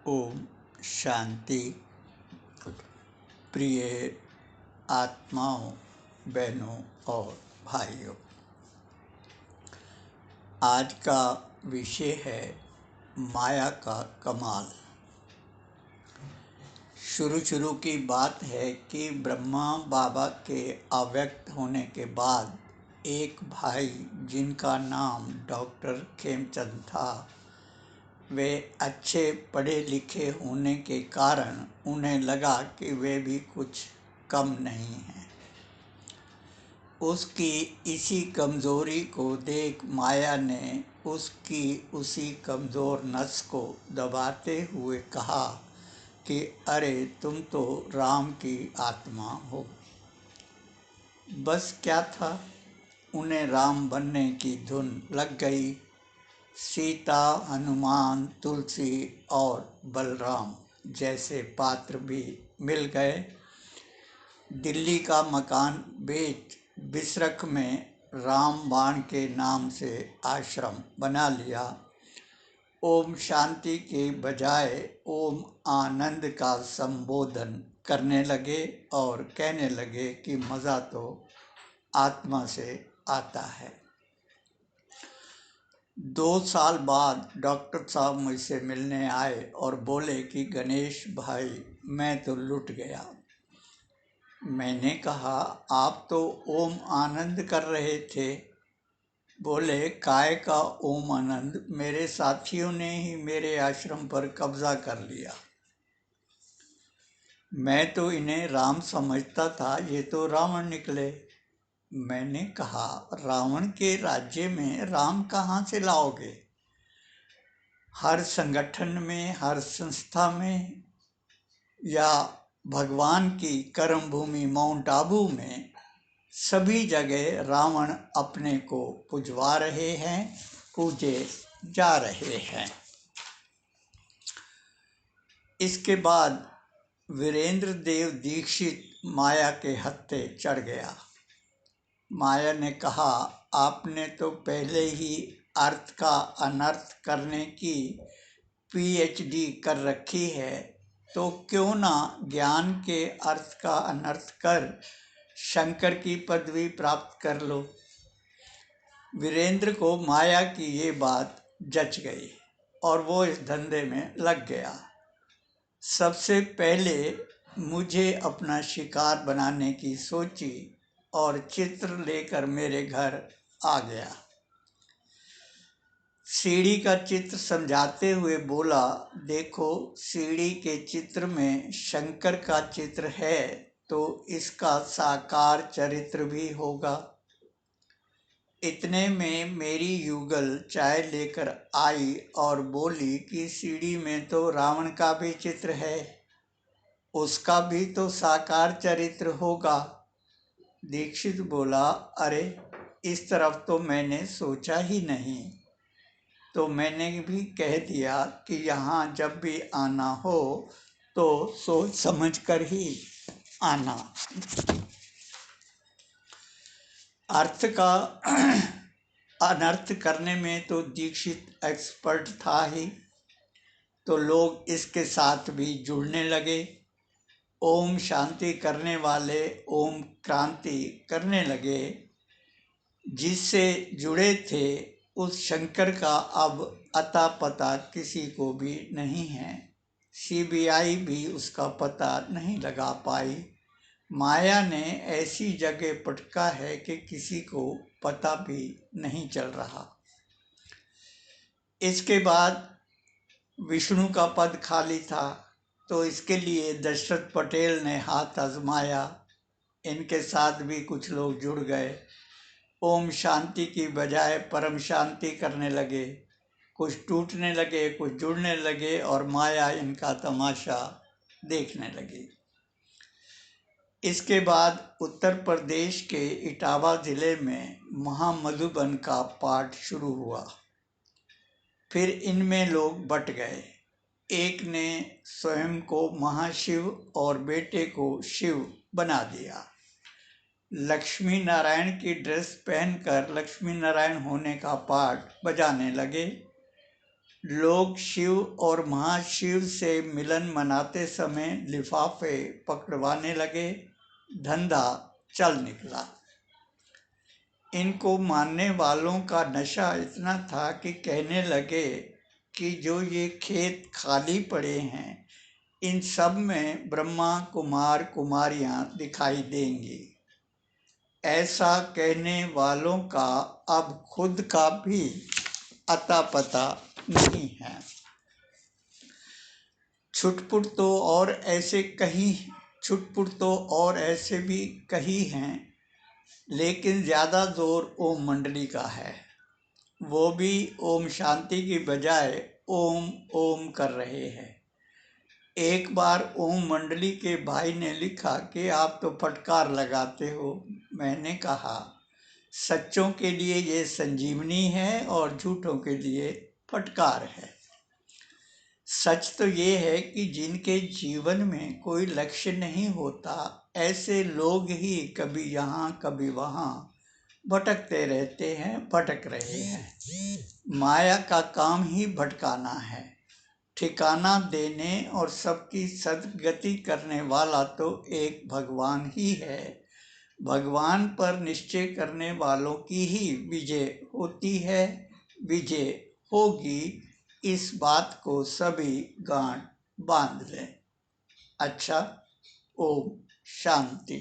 ओम शांति। प्रिय आत्माओं, बहनों और भाइयों, आज का विषय है माया का कमाल। शुरू की बात है कि ब्रह्मा बाबा के अव्यक्त होने के बाद एक भाई जिनका नाम डॉक्टर खेमचंद था, वे अच्छे पढ़े लिखे होने के कारण उन्हें लगा कि वे भी कुछ कम नहीं हैं। उसकी इसी कमज़ोरी को देख माया ने उसकी उसी कमज़ोर नस को दबाते हुए कहा कि अरे तुम तो राम की आत्मा हो। बस क्या था, उन्हें राम बनने की धुन लग गई। सीता, हनुमान, तुलसी और बलराम जैसे पात्र भी मिल गए। दिल्ली का मकान बेच बिसरख में रामबाण के नाम से आश्रम बना लिया। ओम शांति के बजाय ओम आनंद का संबोधन करने लगे और कहने लगे कि मज़ा तो आत्मा से आता है। 2 साल बाद डॉक्टर साहब मुझसे मिलने आए और बोले कि गणेश भाई, मैं तो लुट गया। मैंने कहा, आप तो ओम आनंद कर रहे थे। बोले, काय का ओम आनंद, मेरे साथियों ने ही मेरे आश्रम पर कब्जा कर लिया। मैं तो इन्हें राम समझता था, ये तो रावण निकले। मैंने कहा, रावण के राज्य में राम कहाँ से लाओगे? हर संगठन में, हर संस्था में या भगवान की कर्म भूमि माउंट आबू में सभी जगह रावण अपने को पुजवा रहे हैं, पूजे जा रहे हैं। इसके बाद वीरेंद्र देव दीक्षित माया के हत्थे चढ़ गया। माया ने कहा, आपने तो पहले ही अर्थ का अनर्थ करने की पीएचडी कर रखी है, तो क्यों ना ज्ञान के अर्थ का अनर्थ कर शंकर की पदवी प्राप्त कर लो। वीरेंद्र को माया की ये बात जच गई और वो इस धंधे में लग गया। सबसे पहले मुझे अपना शिकार बनाने की सोची और चित्र लेकर मेरे घर आ गया। सीढ़ी का चित्र समझाते हुए बोला, देखो, सीढ़ी के चित्र में शंकर का चित्र है तो इसका साकार चरित्र भी होगा। इतने में मेरी युगल चाय लेकर आई और बोली कि सीढ़ी में तो रावण का भी चित्र है, उसका भी तो साकार चरित्र होगा। दीक्षित बोला, अरे इस तरफ तो मैंने सोचा ही नहीं। तो मैंने भी कह दिया कि यहाँ जब भी आना हो तो सोच समझ कर ही आना। अर्थ का अनर्थ करने में तो दीक्षित एक्सपर्ट था ही, तो लोग इसके साथ भी जुड़ने लगे। ओम शांति करने वाले ओम क्रांति करने लगे। जिससे जुड़े थे उस शंकर का अब अता पता किसी को भी नहीं है। सीबीआई भी उसका पता नहीं लगा पाई। माया ने ऐसी जगह पटका है कि किसी को पता भी नहीं चल रहा। इसके बाद विष्णु का पद खाली था, तो इसके लिए दशरथ पटेल ने हाथ आजमाया। इनके साथ भी कुछ लोग जुड़ गए। ओम शांति की बजाय परम शांति करने लगे। कुछ टूटने लगे, कुछ जुड़ने लगे और माया इनका तमाशा देखने लगी। इसके बाद उत्तर प्रदेश के इटावा जिले में महामधुबन का पाठ शुरू हुआ। फिर इनमें लोग बट गए। एक ने स्वयं को महाशिव और बेटे को शिव बना दिया। लक्ष्मी नारायण की ड्रेस पहनकर लक्ष्मी नारायण होने का पाठ बजाने लगे। लोग शिव और महाशिव से मिलन मनाते समय लिफाफे पकड़वाने लगे। धंधा चल निकला। इनको मानने वालों का नशा इतना था कि कहने लगे कि जो ये खेत खाली पड़े हैं, इन सब में ब्रह्मा कुमार कुमारियां दिखाई देंगी। ऐसा कहने वालों का अब खुद का भी अता पता नहीं है। छुटपुट तो और ऐसे भी कही हैं, लेकिन ज़्यादा जोर ओम मंडली का है। वो भी ओम शांति की बजाय ओम ओम कर रहे हैं। एक बार ओम मंडली के भाई ने लिखा कि आप तो फटकार लगाते हो। मैंने कहा, सच्चों के लिए ये संजीवनी है और झूठों के लिए फटकार है। सच तो ये है कि जिनके जीवन में कोई लक्ष्य नहीं होता, ऐसे लोग ही कभी यहाँ कभी वहाँ भटकते रहते हैं, भटक रहे हैं। माया का काम ही भटकाना है। ठिकाना देने और सबकी सद्गति करने वाला तो एक भगवान ही है। भगवान पर निश्चय करने वालों की ही विजय होती है, विजय होगी। इस बात को सभी गांठ बांध लें। अच्छा, ओम शांति।